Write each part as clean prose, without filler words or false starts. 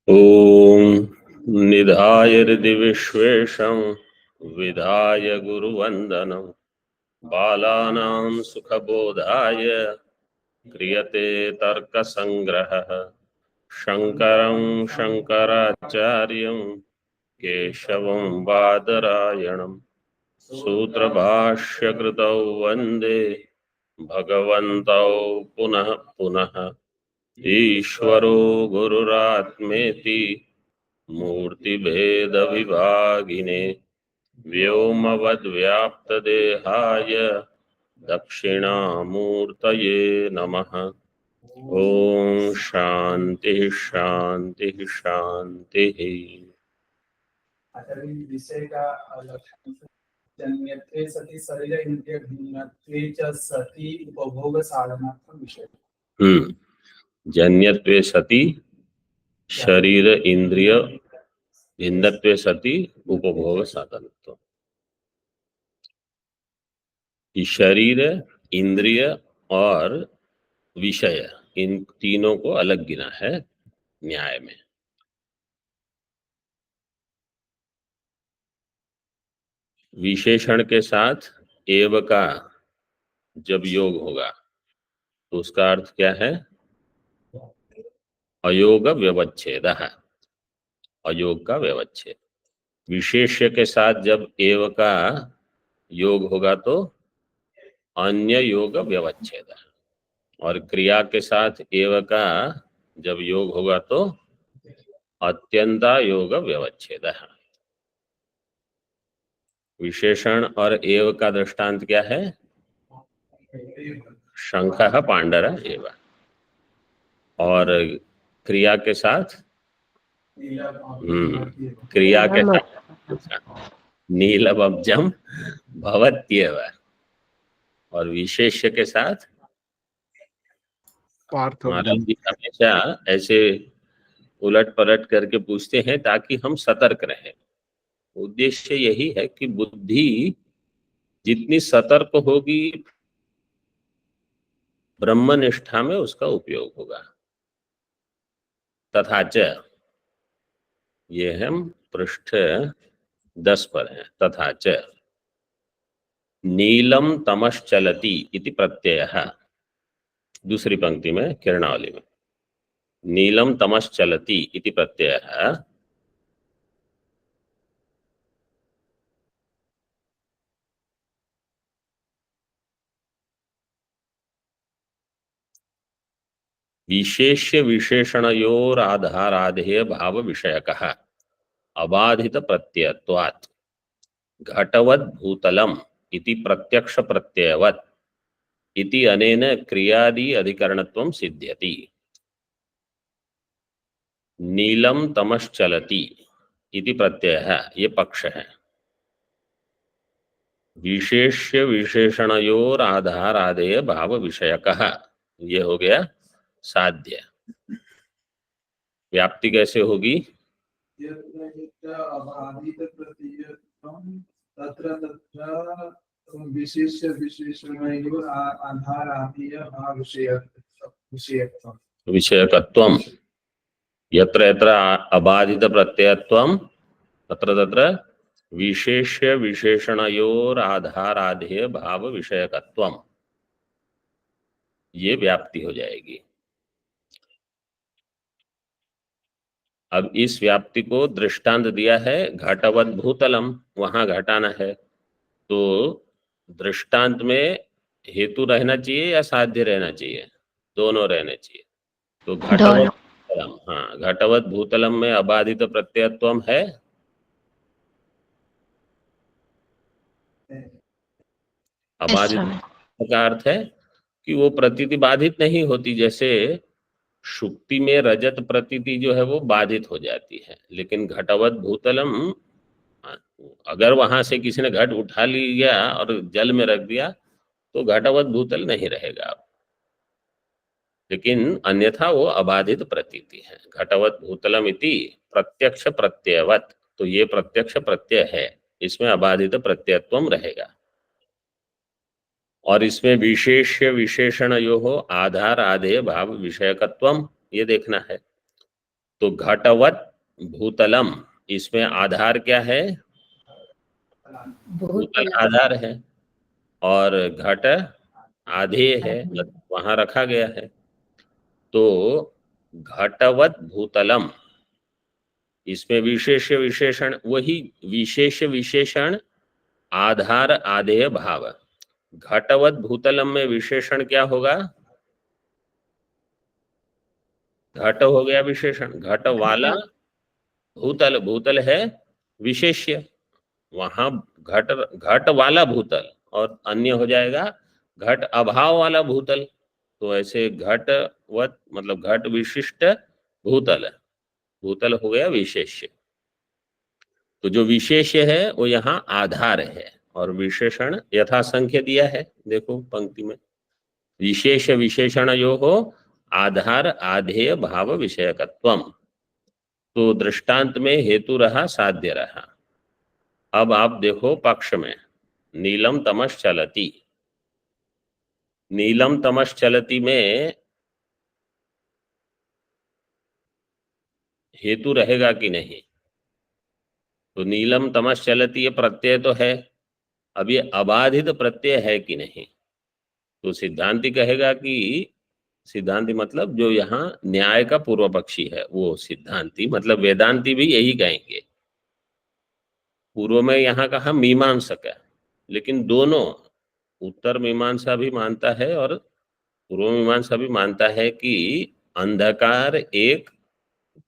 ॐ निधाय हृदि विश्वेशं विधाय गुरुवन्दनं बालानां सुखबोधाय क्रियते तर्कसङ्ग्रहः शङ्करं शङ्कराचार्यं केशवं बादरायणं सूत्रभाष्यकृतौ वन्दे भगवन्तौ पुनः पुनः ईश्वरो गुरुरात्मेति मूर्तिभेदविभागिने व्योमवद्व्याप्तदेहाय दक्षिणामूर्तये नमः। ओम शांति शांति शांति। विषय का जन्यत्वे सति शरीर इंद्रिय भिन्नत्वे च सति उपभोग साधनात्मक विषय। जन्यत्वे सति शरीर इंद्रिय भिन्नत्वे सति उपभोग साधनत्व। शरीर, इंद्रिय और विषय, इन तीनों को अलग गिना है न्याय में। विशेषण के साथ एव का जब योग होगा तो उसका अर्थ क्या है? अयोग व्यवच्छेद, अयोग का व्यवच्छेद। विशेष्य के साथ जब एव का योग होगा तो अन्य योग व्यवच्छेद, और क्रिया के साथ एव का जब योग होगा तो अत्यंता योग व्यवच्छेद। विशेषण और एव का दृष्टांत क्या है? शंखः पांडर एव। और क्रिया के साथ क्रिया के साथ नीलमब्जम भवत्येव। और विशेष्य के साथ महाराज जी हमेशा ऐसे उलट पलट करके पूछते हैं ताकि हम सतर्क रहें। उद्देश्य यही है कि बुद्धि जितनी सतर्क होगी ब्रह्मनिष्ठा में उसका उपयोग होगा। तथा च, ये हम पृष्ठ 10 पर हैं। तथा च नीलम तमश्चलति इति प्रत्ययः, दूसरी पंक्ति में किरणावली में नीलम तमश्चलति इति प्रत्ययः विशेष्य विशेषणयोराधाराधेय भाव विषयकः अबाधित प्रत्ययत्वात् घटवद् भूतलम् इति प्रत्यक्ष प्रत्ययवत् इति अनेन क्रियादि अधिकरणत्वं सिद्ध्यति। नीलम तमश्चलति इति प्रत्ययः, ये पक्ष है। विशेष्य विशेषणयोराधाराधेय भाव विषयकः, ये हो गया साध्य। व्याप्ति कैसे होगी? विषयकत्वम यत्र यत्र अबाधित प्रत्ययत्वम तत्र तत्र विशेष्य विशेषणयोराधाराधेय भाव विषयकत्वम, ये व्याप्ति हो जाएगी। अब इस व्याप्ति को दृष्टांत दिया है घटवत भूतलम, वहां घटाना है। तो दृष्टांत में हेतु रहना चाहिए या साध्य रहना चाहिए? दोनों रहने चाहिए। तो घटवत भूतलम, हाँ, घटवत भूतलम में अबाधित प्रत्ययत्वम है। अबाधित का अर्थ है कि वो प्रतीति बाधित नहीं होती। जैसे शुक्ति में रजत प्रतीति जो है वो बाधित हो जाती है, लेकिन घटवत भूतलम, अगर वहां से किसी ने घट उठा लिया और जल में रख दिया तो घटवत भूतल नहीं रहेगा, लेकिन अन्यथा वो अबाधित प्रतीति है। घटवत भूतलम इति प्रत्यक्ष प्रत्ययवत, तो ये प्रत्यक्ष प्रत्यय है, इसमें अबाधित प्रत्ययत्वम रहेगा। और इसमें विशेष्य विशेषण यो हो आधार आधेय भाव विषयकत्वम, ये देखना है। तो घटवत भूतलम, इसमें आधार क्या है? भूतल आधार है और घट आधेय है, मतलब वहां रखा गया है। तो घटवत भूतलम, इसमें विशेष विशेषण, वही विशेष विशेषण आधार आधेय भाव। घटवत भूतलम में विशेषण क्या होगा? घट हो गया विशेषण, घट वाला भूतल, भूतल है विशेष्य, वहां घट, घट वाला भूतल, और अन्य हो जाएगा घट अभाव वाला भूतल। तो ऐसे घटवत मतलब घट विशिष्ट भूतल, भूतल हो गया विशेष्य। तो जो विशेष्य है वो यहाँ आधार है, और विशेषण यथा संख्य दिया है, देखो पंक्ति में, विशेष विशेषण जो हो आधार आधेय भाव विषयकत्वम। तो दृष्टांत में हेतु रहा, साध्य रहा। अब आप देखो पक्ष में, नीलम तमस चलती, नीलम तमस चलती में हेतु रहेगा कि नहीं? तो नीलम तमस चलती ये प्रत्यय तो है, अब ये अबाधित प्रत्यय है कि नहीं? तो सिद्धांति कहेगा कि, सिद्धांति मतलब जो यहाँ न्याय का पूर्व पक्षी है वो सिद्धांति, मतलब वेदांति भी यही कहेंगे। पूर्व में यहाँ कहा मीमांसक है, लेकिन दोनों, उत्तर मीमांसा भी मानता है और पूर्व मीमांसा भी मानता है कि अंधकार एक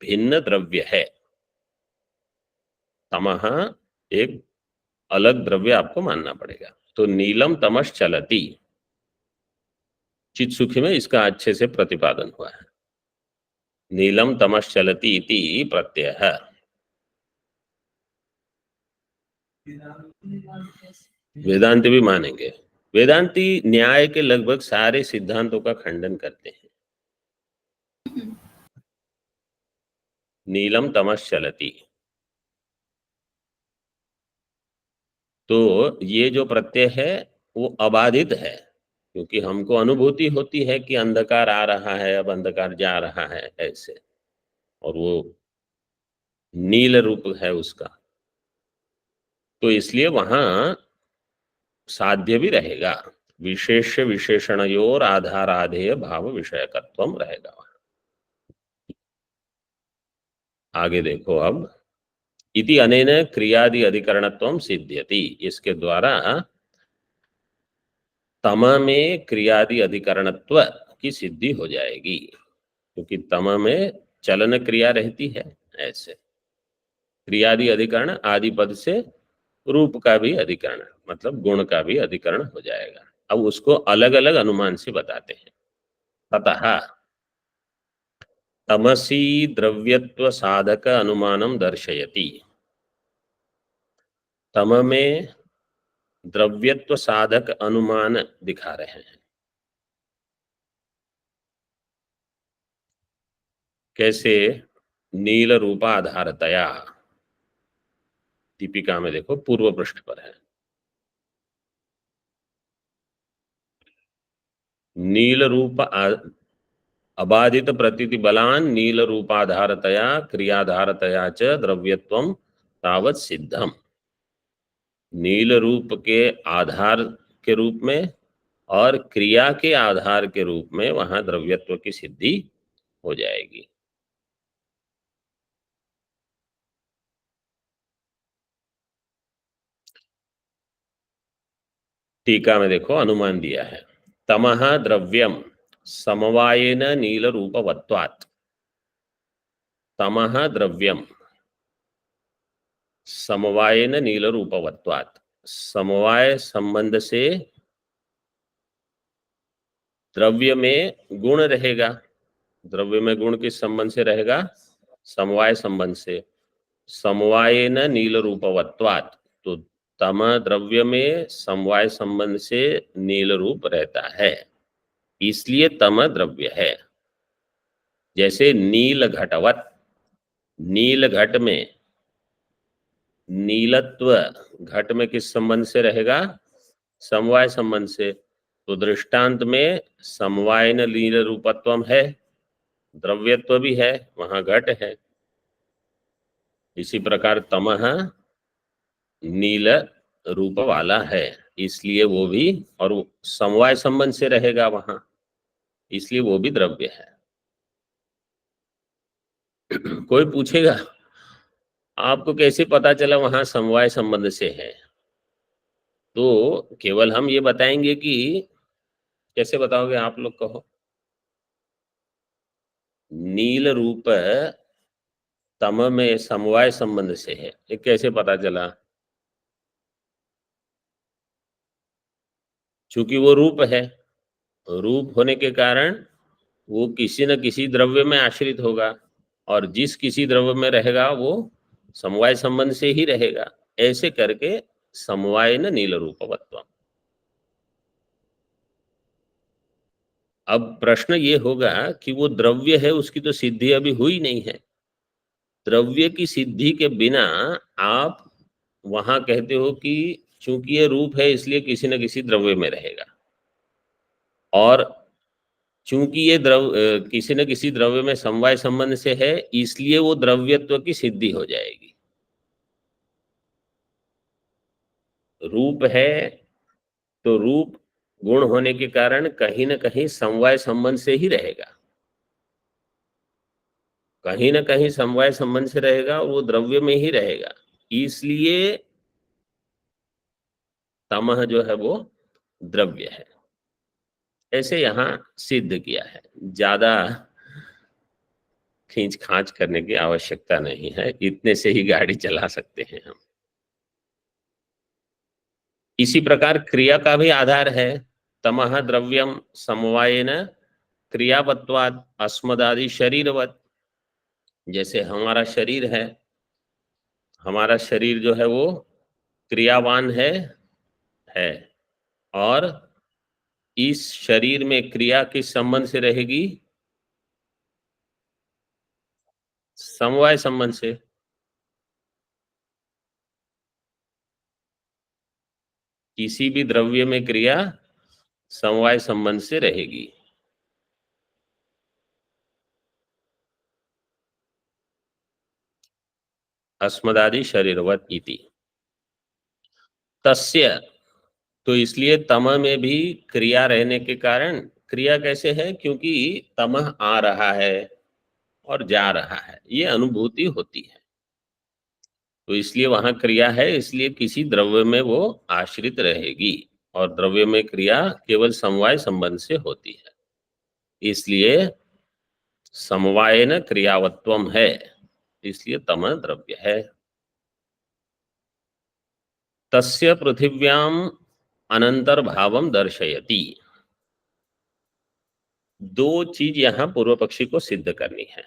भिन्न द्रव्य है, तमह एक अलग द्रव्य आपको मानना पड़ेगा। तो नीलम तमस चलती, चित सुखी में इसका अच्छे से प्रतिपादन हुआ है। नीलम तमस चलती इति प्रत्यय है। वेदांति भी मानेंगे। वेदांति न्याय के लगभग सारे सिद्धांतों का खंडन करते हैं। नीलम तमस चलती, तो ये जो प्रत्यय है वो अबाधित है, क्योंकि हमको अनुभूति होती है कि अंधकार आ रहा है, अब अंधकार जा रहा है ऐसे, और वो नील रूप है उसका, तो इसलिए वहां साध्य भी रहेगा, विशेष विशेषणयोर आधाराधेय भाव विषयकत्वम रहेगा वहां। आगे देखो अब, इति अनेन क्रियादि अधिकरणत्वम सिद्ध्यति, इसके द्वारा तम में क्रियादि अधिकरणत्व की सिद्धि हो जाएगी, क्योंकि तम में चलन क्रिया रहती है। ऐसे क्रियादि अधिकरण आदि पद से रूप का भी अधिकरण, मतलब गुण का भी अधिकरण हो जाएगा। अब उसको अलग अलग अनुमान से बताते हैं। ततः तमसी द्रव्यत्व साधक अनुमानम दर्शयति, तम में द्रव्यत्व साधक अनुमान दिखा रहे हैं। कैसे? नील रूपाधारतया, दीपिका में देखो पूर्व पृष्ठ पर है, नील रूप अबाधित प्रतीति बलान नील रूपाधारतया क्रियाधारतया च द्रव्यत्वम तावत सिद्धम। नील रूप के आधार के रूप में और क्रिया के आधार के रूप में वहां द्रव्यत्व की सिद्धि हो जाएगी। टीका में देखो अनुमान दिया है, तमः द्रव्यम समवायेन नील रूपवत्वात्, तमः द्रव्यम समवायेन नील रूपवत्वात्, समवाय संबंध से द्रव्य में गुण रहेगा। द्रव्य में गुण किस संबंध से रहेगा? समवाय संबंध से। समवायेन नील रूपवत्वात्, तो तम द्रव्य में समवाय संबंध से नील रूप रहता है, इसलिए तम द्रव्य है। जैसे नील घटवत, नील घट में नीलत्व घट में किस संबंध से रहेगा? समवाय संबंध से। तो दृष्टांत में समवायन नील रूपत्वम है, द्रव्यत्व भी है, वहां घट है। इसी प्रकार तमह नील रूप वाला है, इसलिए वो भी, और वो समवाय संबंध से रहेगा वहां, इसलिए वो भी द्रव्य है। कोई पूछेगा आपको कैसे पता चला वहां समवाय संबंध से है, तो केवल हम ये बताएंगे कि, कैसे बताओगे आप लोग कहो। नील रूप तम में समवाय संबंध से है, ये कैसे पता चला? चूंकि वो रूप है, रूप होने के कारण वो किसी न किसी द्रव्य में आश्रित होगा, और जिस किसी द्रव्य में रहेगा वो समवाय संबंध से ही रहेगा। ऐसे करके समवाय न नील रूपवत्व। अब प्रश्न ये होगा कि वो द्रव्य है, उसकी तो सिद्धि अभी हुई नहीं है। द्रव्य की सिद्धि के बिना आप वहां कहते हो कि चूंकि ये रूप है इसलिए किसी न किसी द्रव्य में रहेगा, और चूंकि ये किसी न किसी द्रव्य में समवाय संबंध से है, इसलिए वो द्रव्यत्व की सिद्धि हो जाएगी। रूप है तो रूप गुण होने के कारण कहीं न कहीं समवाय संबंध से ही रहेगा, कहीं न कहीं समवाय संबंध से रहेगा, और वो द्रव्य में ही रहेगा, इसलिए तमह जो है वो द्रव्य है। ऐसे यहाँ सिद्ध किया है, ज्यादा खींच खांच करने की आवश्यकता नहीं है, इतने से ही गाड़ी चला सकते हैं हम। इसी प्रकार क्रिया का भी आधार है। तमह द्रव्यम समवायेन क्रियावत्वात् अस्मदादि शरीरवत्। जैसे हमारा शरीर है, हमारा शरीर जो है वो क्रियावान है, और इस शरीर में क्रिया किस संबंध से रहेगी? समवाय संबंध से। किसी भी द्रव्य में क्रिया समवाय संबंध से रहेगी। अस्मदादि शरीरवत इति तस्य। तो इसलिए तम में भी क्रिया रहने के कारण, क्रिया कैसे है? क्योंकि तमह आ रहा है और जा रहा है, ये अनुभूति होती है, तो इसलिए वहां क्रिया है, इसलिए किसी द्रव्य में वो आश्रित रहेगी, और द्रव्य में क्रिया केवल समवाय संबंध से होती है, इसलिए समवायन क्रियावत्वम है, इसलिए तम द्रव्य है। तस्य पृथिव्याम अनंतर भावम दर्शयति। दो चीज यहां पूर्व पक्षी को सिद्ध करनी है।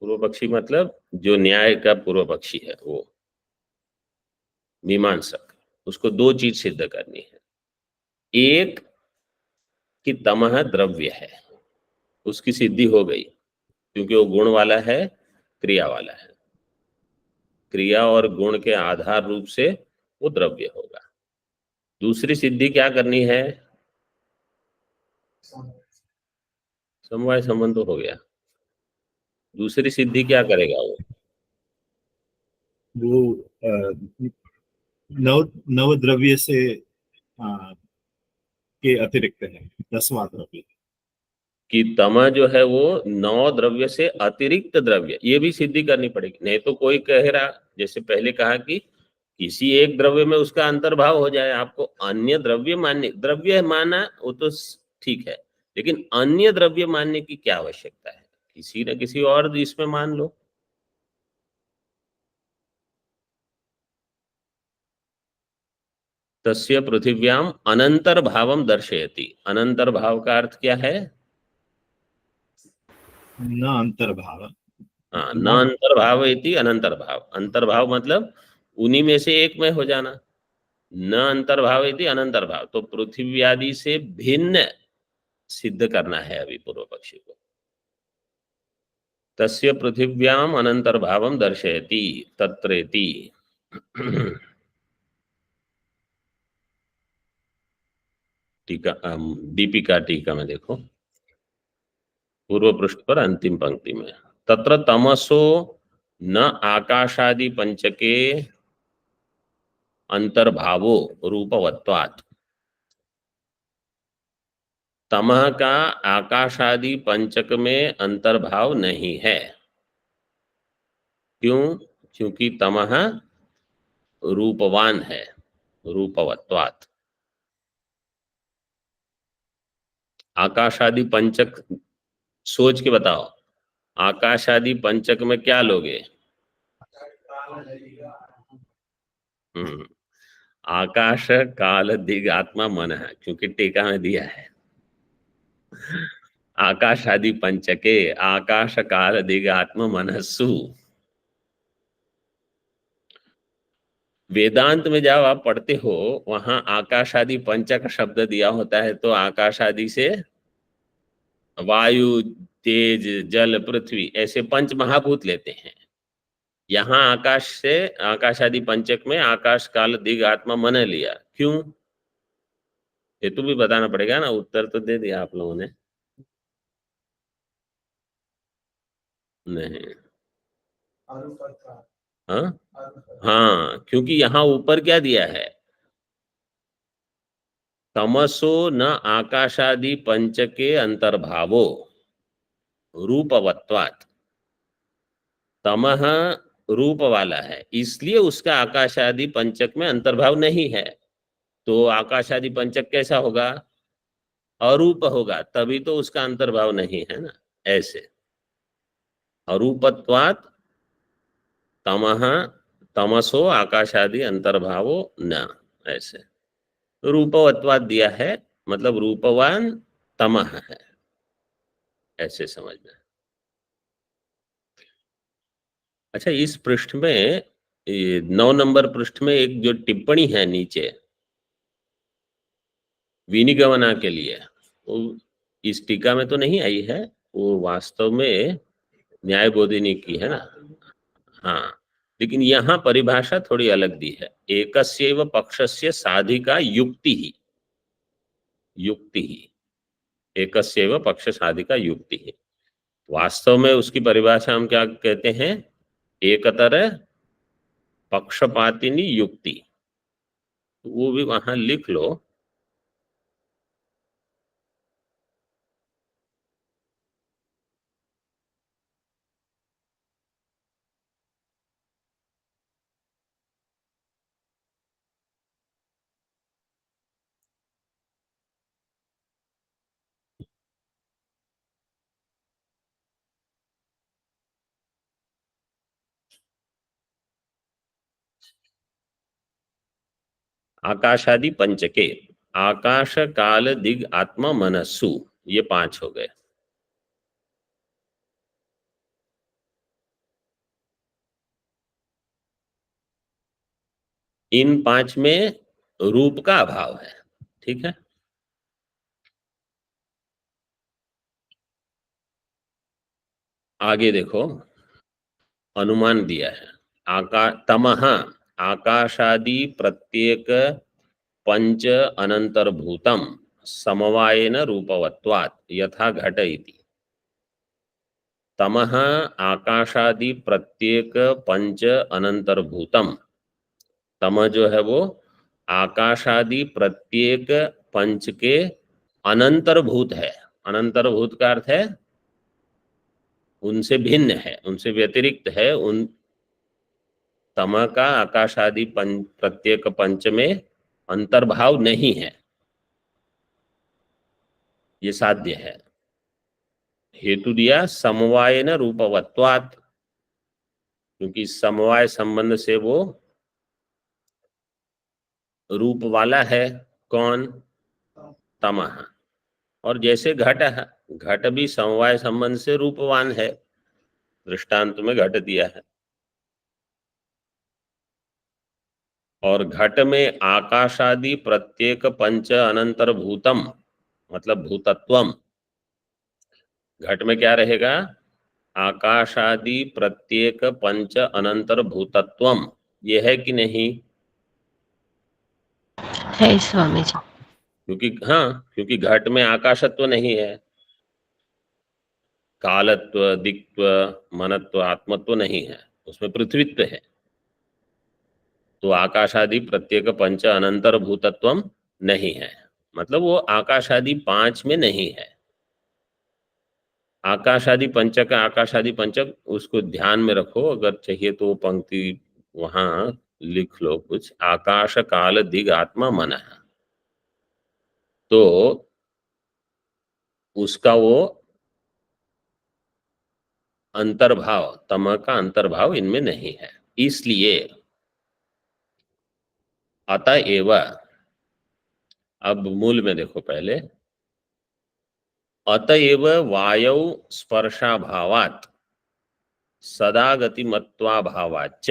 पूर्व पक्षी मतलब जो न्याय का पूर्व पक्षी है, वो मीमांसक, उसको दो चीज सिद्ध करनी है। एक कि तमह द्रव्य है, उसकी सिद्धि हो गई, क्योंकि वो गुण वाला है, क्रिया वाला है, क्रिया और गुण के आधार रूप से वो द्रव्य होगा। दूसरी सिद्धि क्या करनी है? समवाय संबंध तो हो गया, दूसरी सिद्धि क्या करेगा वो? वो नव नव द्रव्य से के अतिरिक्त है, 10वां द्रव्य। कि तमा जो है वो नौ द्रव्य से अतिरिक्त द्रव्य, ये भी सिद्धि करनी पड़ेगी, नहीं तो कोई कह रहा, जैसे पहले कहा कि किसी एक द्रव्य में उसका अंतर्भाव हो जाए, आपको अन्य द्रव्य मानने, द्रव्य माना वो तो ठीक है, लेकिन अन्य द्रव्य मानने की क्या आवश्यकता है? किसी न किसी और इसमें मान लो। तस्य पृथिव्याम अनंतर भावम दर्शयति। अनंतर भाव का अर्थ क्या है? न अंतर्भाव। हाँ, न अंतर्भाव इति अनंतर्भाव। अंतर्भाव मतलब उन्हीं में से एक में हो जाना। न अंतर्भाव इति अनंतर्भाव, तो पृथ्वी आदि से भिन्न सिद्ध करना है अभी पूर्व पक्षी को। तस्य पृथिव्याम अनंतर्भावम दर्शयति तत्रेति। टीका, दीपिका टीका में देखो। पूर्व पृष्ठ पर अंतिम पंक्ति में, तत्र तमसो न आकाशादि पंचके अंतर्भावो रूपवत्वात्। तमः का आकाशादि पंचक में अंतर्भाव नहीं है। क्यों? क्योंकि तमः रूपवान है, रूपवत्वात्। आकाशादि पंचक, सोच के बताओ, आकाशादि पंचक में क्या लोगे? आकाश काल दिग आत्मा मन है, क्योंकि टीका में दिया है आकाश आदि पंचके आकाश काल दिग आत्मा मनस्सु। वेदांत में जब आप पढ़ते हो वहां आकाश आदि पंचक शब्द दिया होता है, तो आकाश आदि से वायु, तेज, जल, पृथ्वी ऐसे पंच महाभूत लेते हैं। यहाँ आकाश से, आकाश आदि पंचक में आकाश काल दिग आत्मा मन लिया। क्यों? ये तो भी बताना पड़ेगा ना, उत्तर तो दे दिया आप लोगों ने। नहीं। हाँ हाँ, क्योंकि यहाँ ऊपर क्या दिया है? तमसो न आकाशादि पंचके अंतर्भावो रूपवत्वात्। तमह रूप वाला है, इसलिए उसका आकाशादि पंचक में अंतर्भाव नहीं है। तो आकाशादि पंचक कैसा होगा? अरूप होगा, तभी तो उसका अंतर्भाव नहीं है ना। ऐसे अरूपत्वात् तमह, तमसो आकाशादि अंतर्भावो न, ऐसे रूपवत्वात् दिया है, मतलब रूपवान तमह है, ऐसे समझना। अच्छा, इस पृष्ठ में 9 नंबर पृष्ठ में एक जो टिप्पणी है नीचे विनिगमना के लिए, वो इस टीका में तो नहीं आई है, वो वास्तव में न्याय बोधिनी की है ना। हाँ, लेकिन यहाँ परिभाषा थोड़ी अलग दी है। एकस्यैव पक्षस्य साधिका युक्ति ही, युक्ति ही, एकस्यैव पक्ष साधिका युक्ति ही। वास्तव में उसकी परिभाषा हम क्या कहते हैं? एकतर पक्षपातिनी युक्ति। वो भी वहां लिख लो। आकाशादि पंचके आकाश काल दिग आत्मा मनस्सु, ये 5 हो गए। इन 5 में रूप का अभाव है, ठीक है। आगे देखो, अनुमान दिया है। तमः आकाशादि प्रत्येक पंच अनंतर्भूतम समवायेन रूपवत्वात् यथा घट इति। तमः आकाशादि प्रत्येक पंच अनंतर्भूतम, तम जो है वो आकाशादि प्रत्येक पंच के अनंतर्भूत है। अनंतर्भूत का अर्थ है उनसे भिन्न है, उनसे व्यतिरिक्त है। उन तम का आकाशादि प्रत्येक पंच में अंतर्भाव नहीं है, ये साध्य है। हेतु दिया समवायेन रूपवत्वात्, क्योंकि समवाय संबंध से वो रूप वाला है। कौन? तमः। और जैसे घट है, घट भी समवाय संबंध से रूपवान है, दृष्टांत में घट दिया है। और घट में आकाशादि प्रत्येक पंच अनंतर्भूतम, मतलब भूतत्वम। घट में क्या रहेगा? आकाशादि प्रत्येक पंच अनंतर्भूतत्वम, ये है कि नहीं? है स्वामी जी। क्योंकि हाँ, क्योंकि घट में आकाशत्व नहीं है। कालत्व, दिक्त्व, मनत्व, आत्मत्व नहीं है, उसमें पृथ्वीत्व है। तो आकाशादि प्रत्येक पंच अनंतर भूतत्वम नहीं है, मतलब वो आकाशादि पांच में नहीं है। आकाशादि पंचक, आकाशादि पंचक उसको ध्यान में रखो, अगर चाहिए तो वो पंक्ति वहां लिख लो कुछ, आकाश काल दिग आत्मा मन, तो उसका वो अंतर्भाव, तम का अंतर्भाव इनमें नहीं है। इसलिए अतएव, अब मूल में देखो पहले, अतएव वायौ स्पर्शाभावात् सदा गतिमत्वाभावाच्च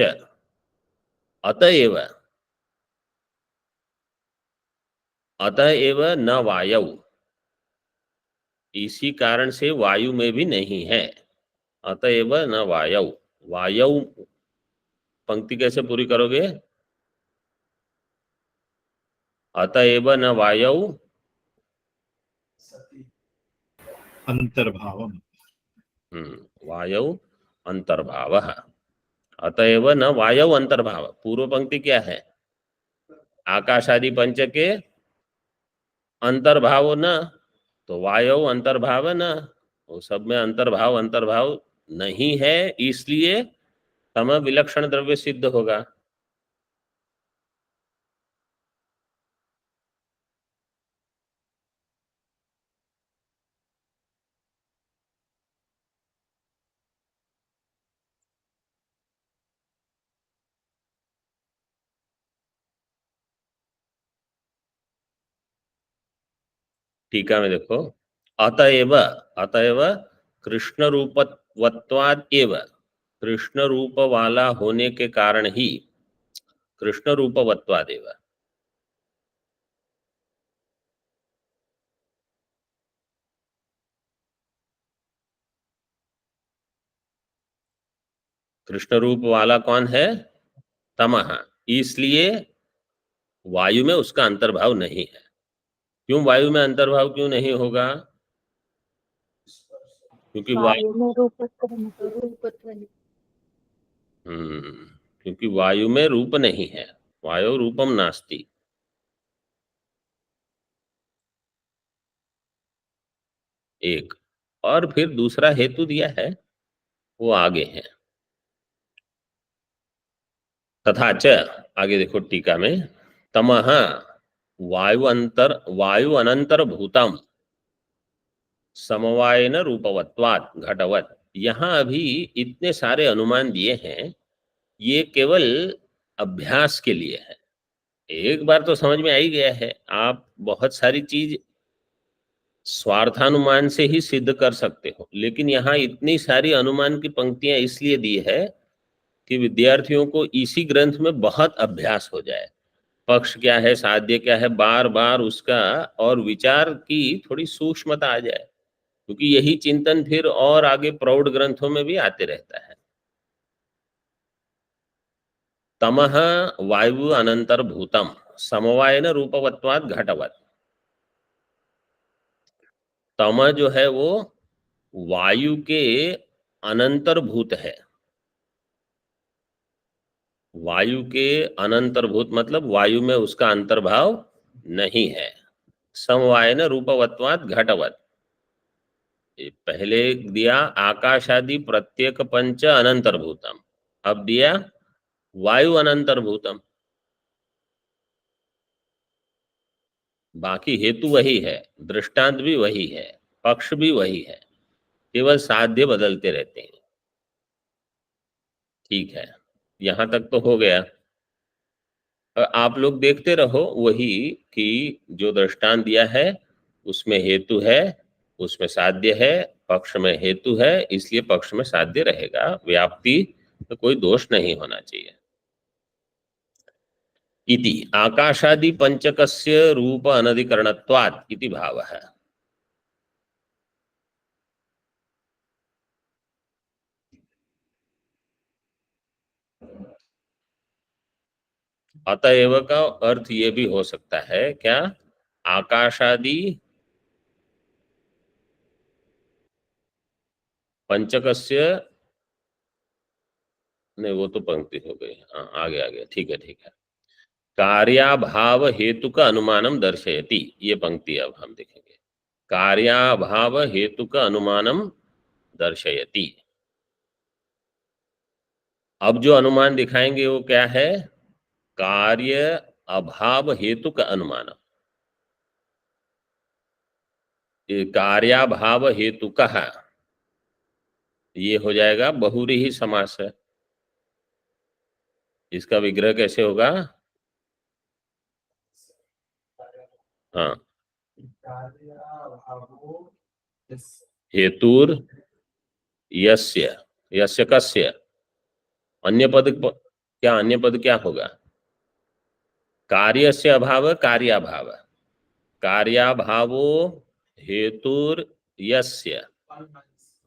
अतएव, अतएव न वायौ, इसी कारण से वायु में भी नहीं है। अतएव न वायौ, वायौ पंक्ति कैसे पूरी करोगे? अतएव न वायौ सती अंतर्भावम। वायौ अंतर्भावः, अतएव न वायौ अंतर्भाव। पूर्व पंक्ति क्या है? आकाशादि पंच के अंतर्भाव न, तो वायौ अंतर्भाव न, वो सब में अंतर्भाव अंतर्भाव नहीं है, इसलिए तम विलक्षण द्रव्य सिद्ध होगा। टीका में देखो, अतएव, अतएव कृष्ण रूपवत्वाद एव, कृष्ण रूप वाला होने के कारण ही, कृष्ण रूपवत्वाद एव, कृष्ण रूप वाला कौन है? तमः, इसलिए वायु में उसका अंतर्भाव नहीं है। क्यों वायु में अंतर्भाव क्यों नहीं होगा? क्योंकि वायु, वायु में रूपत्व नहीं। क्योंकि वायु में रूप नहीं है, वायु रूपम नास्ति। एक, और फिर दूसरा हेतु दिया है, वो आगे है। तथा च, आगे देखो टीका में, तमः वायु अनंतर भूतम समवायन रूपवत्वात् घटवत्। यहाँ अभी इतने सारे अनुमान दिए हैं, ये केवल अभ्यास के लिए है। एक बार तो समझ में आ ही गया है, आप बहुत सारी चीज स्वार्थानुमान से ही सिद्ध कर सकते हो, लेकिन यहाँ इतनी सारी अनुमान की पंक्तियां इसलिए दी है कि विद्यार्थियों को इसी ग्रंथ में बहुत अभ्यास हो जाए। पक्ष क्या है, साध्य क्या है, बार बार उसका और विचार की थोड़ी सूक्ष्मता आ जाए, क्योंकि यही चिंतन फिर और आगे प्रौढ़ ग्रंथों में भी आते रहता है। तमः वायु अनंतर भूतम समवायन रूपवत्वाद घटवत। तम जो है वो वायु के अनंतर भूत है। वायु के अनंतर भूत मतलब वायु में उसका अंतर्भाव नहीं है। समवायन रूपवत्वाद घटवत, पहले दिया आकाशादि प्रत्येक पंच अनंतर भूतम, अब दिया वायु अनंतर भूतम। बाकी हेतु वही है, दृष्टांत भी वही है, पक्ष भी वही है, केवल साध्य बदलते रहते हैं। ठीक है, यहां तक तो हो गया। आप लोग देखते रहो वही कि जो दृष्टांत दिया है उसमें हेतु है, उसमें साध्य है, पक्ष में हेतु है, इसलिए पक्ष में साध्य रहेगा। व्याप्ति तो कोई दोष नहीं होना चाहिए। इति आकाशादि पंचकस्य रूप अनधिकरणत्वात् इति भावः। अतएव का अर्थ ये भी हो सकता है क्या, आकाशादि पंचकस्य, नहीं वो तो पंक्ति हो गई, हाँ आगे आगे, ठीक है ठीक है। कार्याभाव हेतु का अनुमानम दर्शयति, ये पंक्ति अब हम देखेंगे। कार्याभाव हेतु का अनुमानम दर्शयति। अब जो अनुमान दिखाएंगे वो क्या है? कार्य अभाव हेतु का अनुमान। कार्याभाव हेतु का, ये हो जाएगा बहुव्रीहि समास है। इसका विग्रह कैसे होगा? हाँ, कार्याभावो यस्य हेतुर यस्य, यस्य कस्य, अन्य पद क्या, अन्य पद क्या होगा? कार्यस्य अभाव कार्याभाव, कार्याभावो हेतुर यस्य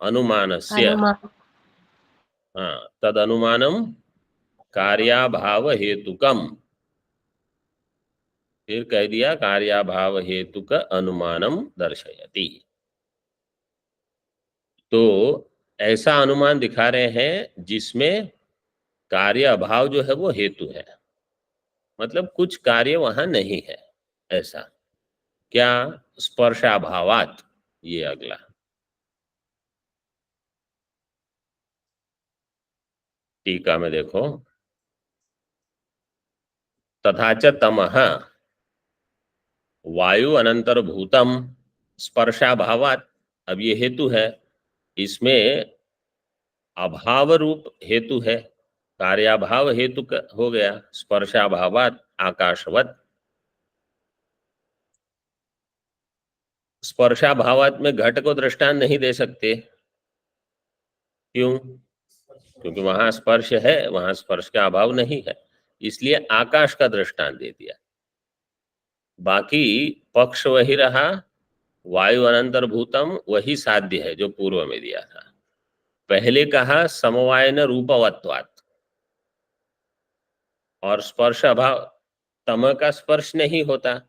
अनुमानस्य, अनुमान हाँ तद अनुमानम कार्याभाव हेतुकम। फिर कह दिया कार्याभाव हेतु का अनुमानम दर्शयति। तो ऐसा अनुमान दिखा रहे हैं जिसमें कार्य अभाव जो है वो हेतु है, मतलब कुछ कार्य वहां नहीं है ऐसा। क्या? स्पर्शाभावात, ये अगला। टीका में देखो, तथा च तमः वायु अनंतर भूतम स्पर्शाभावात। अब ये हेतु है, इसमें अभाव रूप हेतु है, कार्याभाव हेतु हो गया। स्पर्शाभावात आकाशवत, स्पर्शाभावात में घट को दृष्टांत नहीं दे सकते। क्यों? क्योंकि वहां स्पर्श है, वहां स्पर्श का अभाव नहीं है, इसलिए आकाश का दृष्टांत दे दिया। बाकी पक्ष वही रहा, वायु अनंतर भूतम वही साध्य है जो पूर्व में दिया था। पहले कहा समवायन रूपवत्वात्, और स्पर्श अभाव, तम का स्पर्श नहीं होता,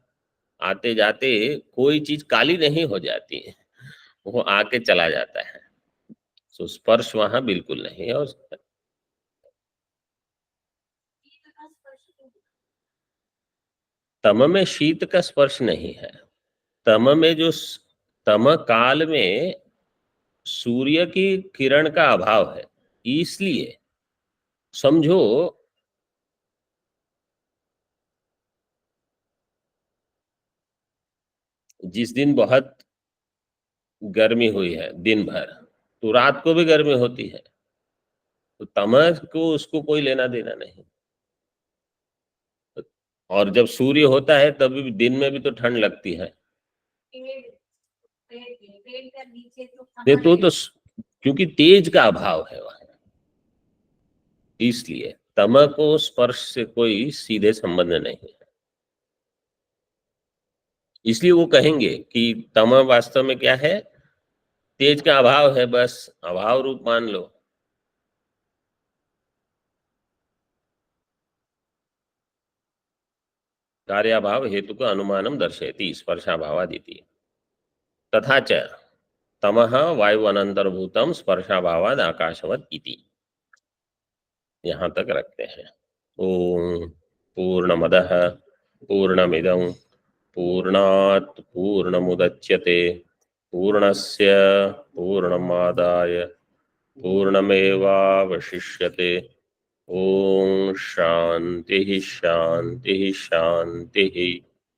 आते जाते कोई चीज काली नहीं हो जाती है, वो आके चला जाता है, तो स्पर्श वहां बिल्कुल नहीं है। और तम में शीत का स्पर्श नहीं है। तम में जो तम काल में सूर्य की किरण का अभाव है, इसलिए समझो जिस दिन बहुत गर्मी हुई है दिन भर, तो रात को भी गर्मी होती है, तो तमस को उसको कोई लेना देना नहीं। और जब सूर्य होता है तभी दिन में भी तो ठंड लगती है। तो क्योंकि तेज का अभाव है वहां, इसलिए तम को स्पर्श से कोई सीधे संबंध नहीं है। इसलिए वो कहेंगे कि तम वास्तव में क्या है? तेज का अभाव है, बस अभाव रूप मान लो। कार्याभाव हेतु का अनुमानम दर्शयति स्पर्शाभावादिति। तथा च तमः वायु अनंतर्भूतम स्पर्शाभावाद आकाशवत इति। यहाँ तक रखते हैं। ओम पूर्णमदः पूर्णमिदं पूर्णात् पूर्णमुदच्यते पूर्णस्य पूर्णमादाय पूर्णमेवावशिष्यते। ओम शांति शांति शांति।